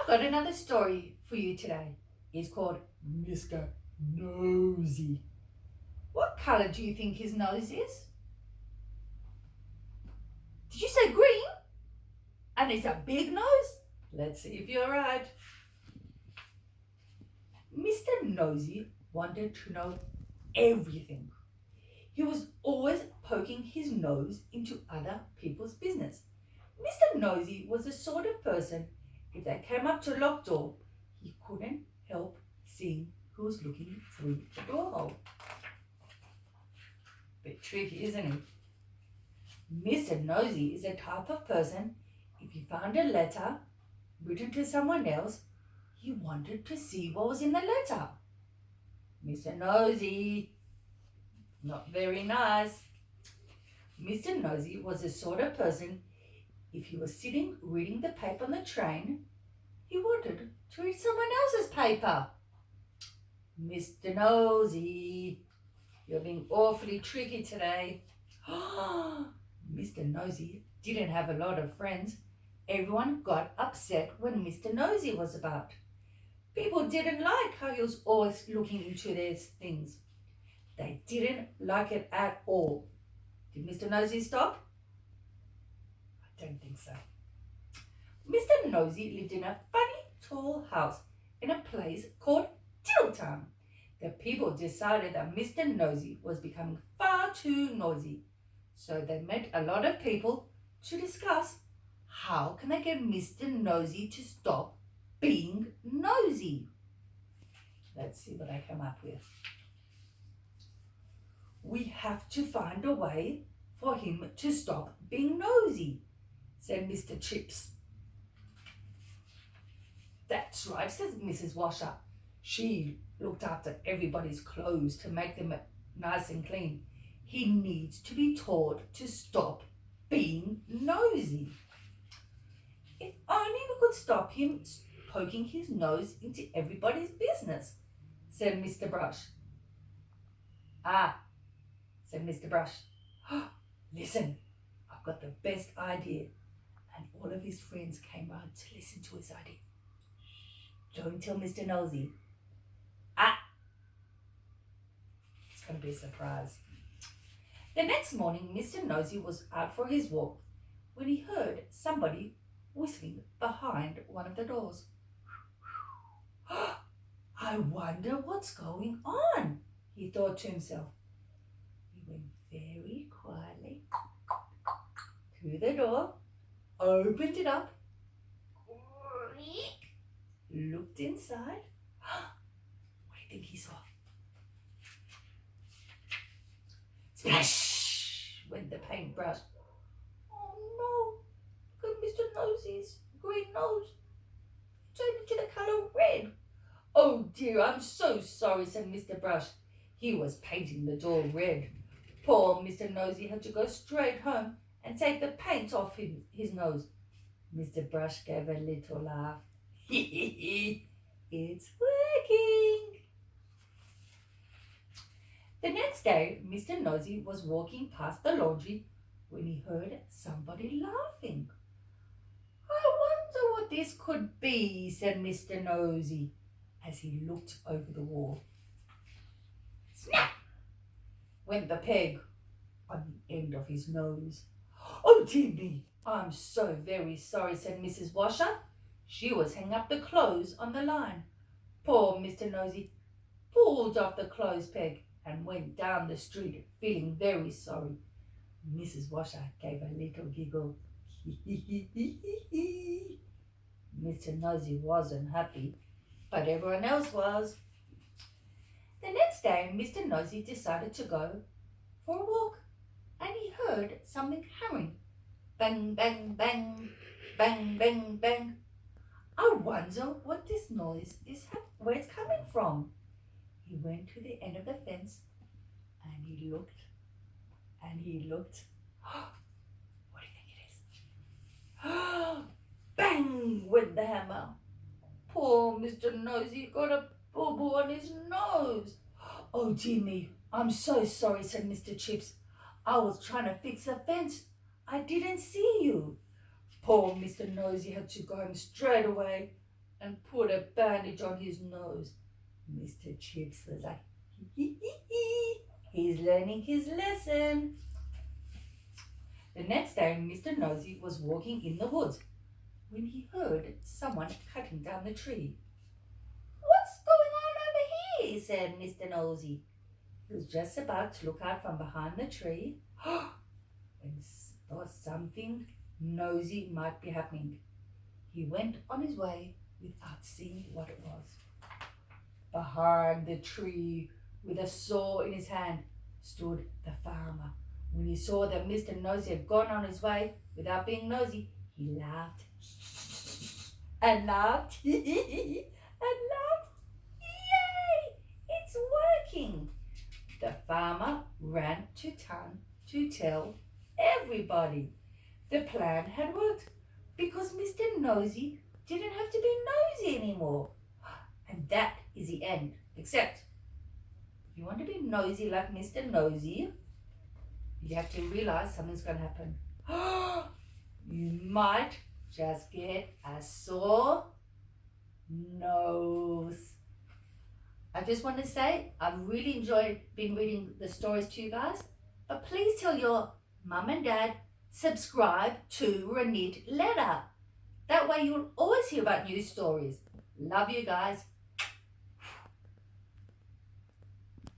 I've got another story for you today. It's called Mr. Nosey. What colour do you think his nose is? Did you say green? And it's a big nose? Let's see if you're right. Mr. Nosey wanted to know everything. He was always poking his nose into other people's business. Mr. Nosey was the sort of person, if they came up to a locked door, he couldn't help seeing who was looking through the door hole. Bit tricky, isn't it? Mr. Nosey is the type of person, if he found a letter written to someone else, he wanted to see what was in the letter. Mr. Nosey, not very nice. Mr. Nosey was the sort of person, if he was sitting reading the paper on the train, he wanted to read someone else's paper. Mr. Nosey, you're being awfully tricky today. Mr. Nosey didn't have a lot of friends. Everyone got upset when Mr. Nosey was about. People didn't like how he was always looking into their things. They didn't like it at all. Did Mr. Nosey stop? I don't think so. Mr. Nosey lived in a funny tall house in a place called Tiddletown. The people decided that Mr. Nosey was becoming far too noisy. So they met a lot of people to discuss how can they get Mr. Nosey to stop being nosy. Let's see what I come up with. We have to find a way for him to stop being nosy, said Mr. Chips. That's right, says Mrs. Washer. She looked after everybody's clothes to make them nice and clean. He needs to be taught to stop being nosy. If only we could stop him poking his nose into everybody's business, said Mr. Brush. Ah, said Mr. Brush. Listen, I've got the best idea. And all of his friends came round to listen to his idea. Don't tell Mr. Nosey. Ah, it's going to be a surprise. The next morning, Mr. Nosey was out for his walk when he heard somebody whistling behind one of the doors. I wonder what's going on, he thought to himself. He went very quietly to the door, opened it up, looked inside. What do you think he saw? Splash went the paintbrush. Oh no, look at Mr. Nosey's green nose. It turned into the colour red. Oh dear, I'm so sorry, said Mr. Brush. He was painting the door red. Poor Mr. Nosey had to go straight home and take the paint off his nose. Mr. Brush gave a little laugh. It's working. The next day, Mr. Nosey was walking past the laundry when he heard somebody laughing. I wonder what this could be, said Mr. Nosey as he looked over the wall. Snap! Went the peg on the end of his nose. Oh dear me, I'm so very sorry, said Mrs. Washer. She was hanging up the clothes on the line. Poor Mr. Nosey pulled off the clothes peg and went down the street feeling very sorry. Mrs. Washer gave a little giggle. Mr. Nosey wasn't happy, but everyone else was. The next day, Mr. Nosey decided to go for a walk, and he heard something hammering. Bang, bang, bang, bang, bang, bang. I wonder what this noise is, where it's coming from. He went to the end of the fence, and he looked, and he looked. What do you think it is? Bang went the hammer. Poor Mr. Nosey got a bubble on his nose. Oh dear me, I'm so sorry, said Mr. Chips. I was trying to fix the fence. I didn't see you. Poor Mr. Nosey had to go home straight away and put a bandage on his nose. Mr. Chips was like, he's learning his lesson. The next day, Mr. Nosey was walking in the woods when he heard someone cutting down the tree. "What's going on over here?" said Mr. Nosey. He was just about to look out from behind the tree when thought something nosy might be happening. He went on his way without seeing what it was. Behind the tree, with a saw in his hand, stood the farmer. When he saw that Mr. Nosey had gone on his way without being nosy, he laughed and laughed and laughed. Yay! It's working! The farmer ran to town to tell everybody. The plan had worked because Mr. Nosey didn't have to be nosy anymore. And that is the end. Except, if you want to be nosy like Mr. Nosey, you have to realize something's going to happen. You might just get a sore nose. I just want to say I've really enjoyed been reading the stories to you guys. But please tell your mum and dad subscribe to Renit Letter. That way you'll always hear about new stories. Love you guys.